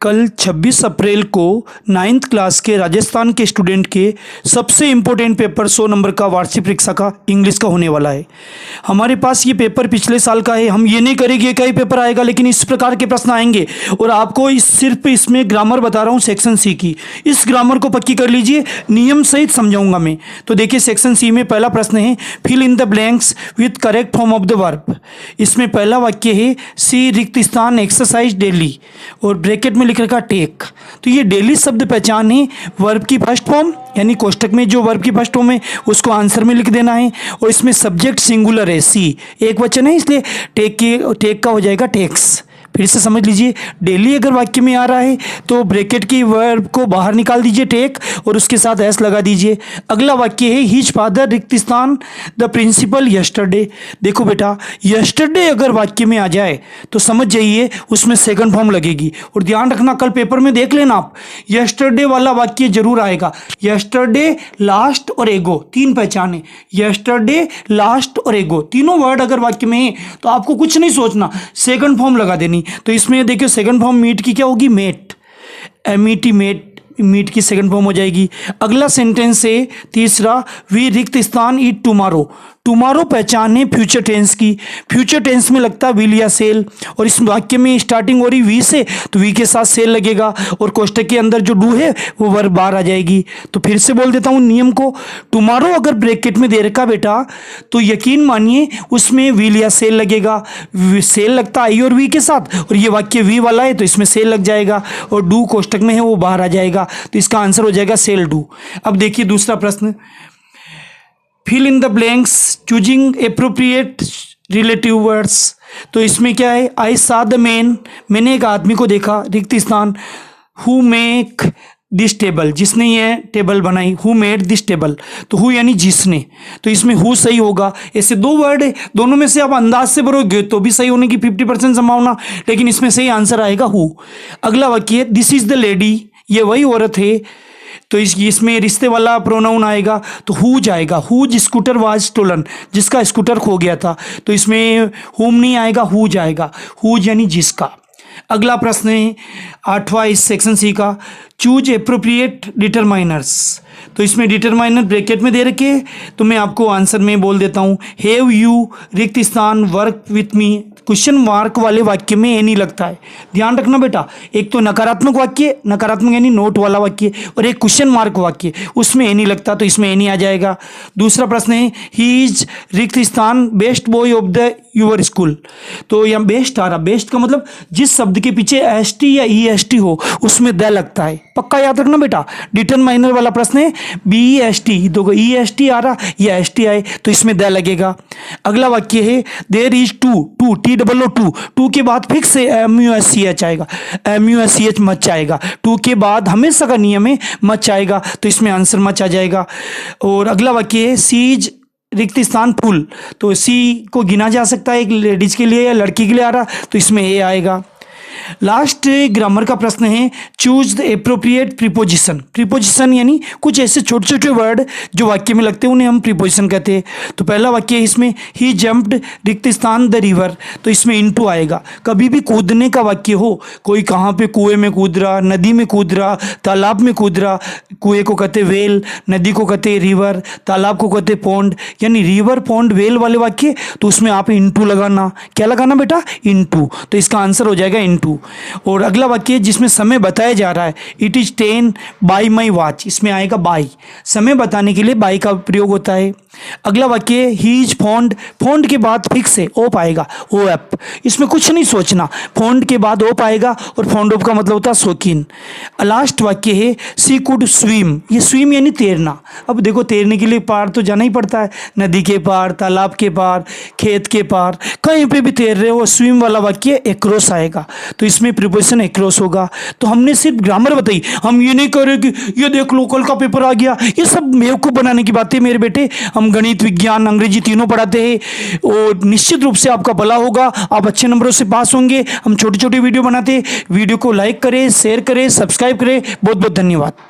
कल 26 अप्रैल को 9th class के राजस्थान के स्टूडेंट के सबसे इम्पोर्टेंट पेपर 100 नंबर का वार्षिक परीक्षा का इंग्लिश का होने वाला है। हमारे पास ये पेपर पिछले साल का है। हम ये नहीं करेंगे कई पेपर आएगा, लेकिन इस प्रकार के प्रश्न आएंगे और आपको सिर्फ इसमें ग्रामर बता रहा हूँ सेक्शन सी की। इस ग्रामर को पक्की कर लीजिए, नियम सहित समझाऊंगा मैं। तो देखिए सेक्शन सी में पहला प्रश्न है fill in the blanks with correct form of the verb. इसमें पहला वाक्य है सी रिक्त स्थान एक्सरसाइज डेली और ब्रैकेट में लिख रखा टेक। तो ये डेली शब्द पहचान है वर्ब की फर्स्ट फॉर्म, यानी कोष्टक में जो वर्ब की फर्स्ट फॉर्म है उसको आंसर में लिख देना है। और इसमें सब्जेक्ट सिंगुलर है, सी एक वचन है, इसलिए टेक का हो जाएगा टेक्स। फिर से समझ लीजिए, डेली अगर वाक्य में आ रहा है तो ब्रैकेट की वर्ब को बाहर निकाल दीजिए टेक और उसके साथ एस लगा दीजिए। अगला वाक्य है हिज फादर रिक्त स्थान द प्रिंसिपल यस्टरडे। देखो बेटा, यस्टरडे अगर वाक्य में आ जाए तो समझ जाइए उसमें सेकंड फॉर्म लगेगी। और ध्यान रखना, कल पेपर में देख लेना आप, यस्टरडे वाला वाक्य जरूर आएगा। यस्टरडे, लास्ट और एगो, तीन पहचान है। यस्टरडे, लास्ट और एगो तीनों वर्ड अगर वाक्य में है तो आपको कुछ नहीं सोचना, सेकंड फॉर्म लगा देनी। तो इसमें देखिए सेकंड फॉर्म मीट की क्या होगी, मेट, एमईटी मेट, मीट की सेकंड फॉर्म हो जाएगी। अगला सेंटेंस है तीसरा, वी रिक्त स्थान ईट टुमारो। टुमारो पहचान है फ्यूचर टेंस की। फ्यूचर टेंस में लगता है विल या सेल, और इस वाक्य में स्टार्टिंग हो रही वी से तो वी के साथ सेल लगेगा और कोष्टक के अंदर जो डू है वो वर्ब बाहर आ जाएगी। तो फिर से बोल देता हूँ नियम को, टुमारो अगर ब्रैकेट में दे रखा बेटा तो यकीन मानिए उसमें विल या सेल लगेगा। सेल लगता है आई और वी के साथ, और ये वाक्य वी वाला है तो इसमें सेल लग जाएगा और डू कोष्टक में है वो बाहर आ जाएगा। तो इसका आंसर हो जाएगा सेल डू। अब देखिए दूसरा प्रश्न, fill in the blanks choosing appropriate relative words. तो इसमें क्या है, आई सा द मैन, मैंने एक आदमी को देखा, रिक्त स्थान हु मेक दिस टेबल, जिसने ये टेबल बनाई, हु मेड दिस टेबल। तो हु यानी जिसने, तो इसमें हु सही होगा। ऐसे दो वर्ड है, दोनों में से आप अंदाज से भरोगे तो भी सही होने की 50% संभावना, लेकिन इसमें सही आंसर आएगा हु। अगला वाक्य दिस इज द लेडी, ये वही औरत है, तो इसमें रिश्ते वाला प्रोनाउन आएगा तो हु जाएगा। हुज स्कूटर वाज स्टोलन, जिसका स्कूटर खो गया था, तो इसमें हुम नहीं आएगा, हु जाएगा। हुज यानी जिसका। अगला प्रश्न है आठवां इस सेक्शन सी का, चूज एप्रोप्रिएट डिटरमाइनर्स। तो इसमें डिटरमाइनर ब्रैकेट में दे रखे, तो मैं आपको आंसर में बोल देता हूँ, हैव यू रिक्त स्थान work with me. Question mark वाले वाक्य में एनी लगता है, ध्यान रखना बेटा। एक तो नकारात्मक वाक्य, नकारात्मक यानी नोट वाला वाक्य, और एक क्वेश्चन मार्क वाक्य उसमें एनी लगता, तो इसमें एनी आ जाएगा। दूसरा प्रश्न है ही इज रिक्त स्थान best boy of the your school. तो यहाँ बेस्ट आ रहा, बेस्ट का मतलब जिस शब्द के पीछे एस टी या ई एस टी हो उसमें द लगता है, पक्का याद रखना बेटा। डिटरमाइनर वाला प्रश्न है बी ई एस टी, तो ई एस टी आ रहा या एस टी आए तो इसमें द लगेगा। अगला वाक्य है there is too, too T double O too, too के बाद फिक्स से M U S C H आएगा, M U S C H much आएगा, टू के बाद हमेशा का नियम है मच आएगा, तो इसमें आंसर मच आ जाएगा। और अगला वाक्य है सीज रिक्त स्थान फुल, तो सी को गिना जा सकता है एक लेडीज के लिए या लड़की के लिए आ रहा, तो इसमें ए आएगा। लास्ट ग्रामर का प्रश्न है choose the appropriate preposition. Preposition यानी कुछ ऐसे छोटे छोटे वर्ड जो वाक्य में लगते हैं उन्हें हम प्रीपोजिशन कहते हैं। तो पहला वाक्य है इसमें ही जंप्ड रिक्त स्थान द रिवर, तो इसमें इनटू आएगा। कभी भी कूदने का वाक्य हो, कोई कहाँ पे कुएं में कूद रहा, नदी में कूद रहा, तालाब में कूद रहा, कुएं को कहते वेल, नदी को कहते रिवर, तालाब को कहते पौंड, यानी रिवर पौंड वेल वाले वाक्य, तो उसमें आप इनटू लगाना। क्या लगाना बेटा, इनटू, तो इसका आंसर हो जाएगा इनटू। और अगला वाक्य जिसमें समय बताया जा रहा है it is 10 by my watch, इसमें आएगा बाई, समय बताने के लिए बाई का प्रयोग होता है। अगला वाक्य ही इज फॉन्ड, फॉन्ड के बाद फिक्स है ओप आएगा, ओ एप, इसमें कुछ नहीं सोचना, फॉन्ड के बाद ओप आएगा और फॉन्ड ओप का मतलब होता है शौकीन। लास्ट वाक्य है सी कुड स्विम, ये स्विम यानी तैरना। अब देखो तैरने के लिए पार तो जाना ही पड़ता है, नदी के पार, तालाब के पार, खेत के पार, कहीं पे भी तैर रहे हो, स्विम वाला वाक्य एक्रॉस आएगा, तो इसमें प्रीपोजिशन एक्रॉस होगा। तो हमने सिर्फ ग्रामर बताई, हम ये नहीं करेंगे ये देख लोकल का पेपर आ गया, ये सब बेवकूफ बनाने की बातें मेरे बेटे। हम गणित, विज्ञान, अंग्रेजी तीनों पढ़ाते हैं और निश्चित रूप से आपका भला होगा, आप अच्छे नंबरों से पास होंगे। हम छोटी छोटी वीडियो बनाते हैं, वीडियो को लाइक करें, शेयर करें, सब्सक्राइब करें। बहुत बहुत धन्यवाद।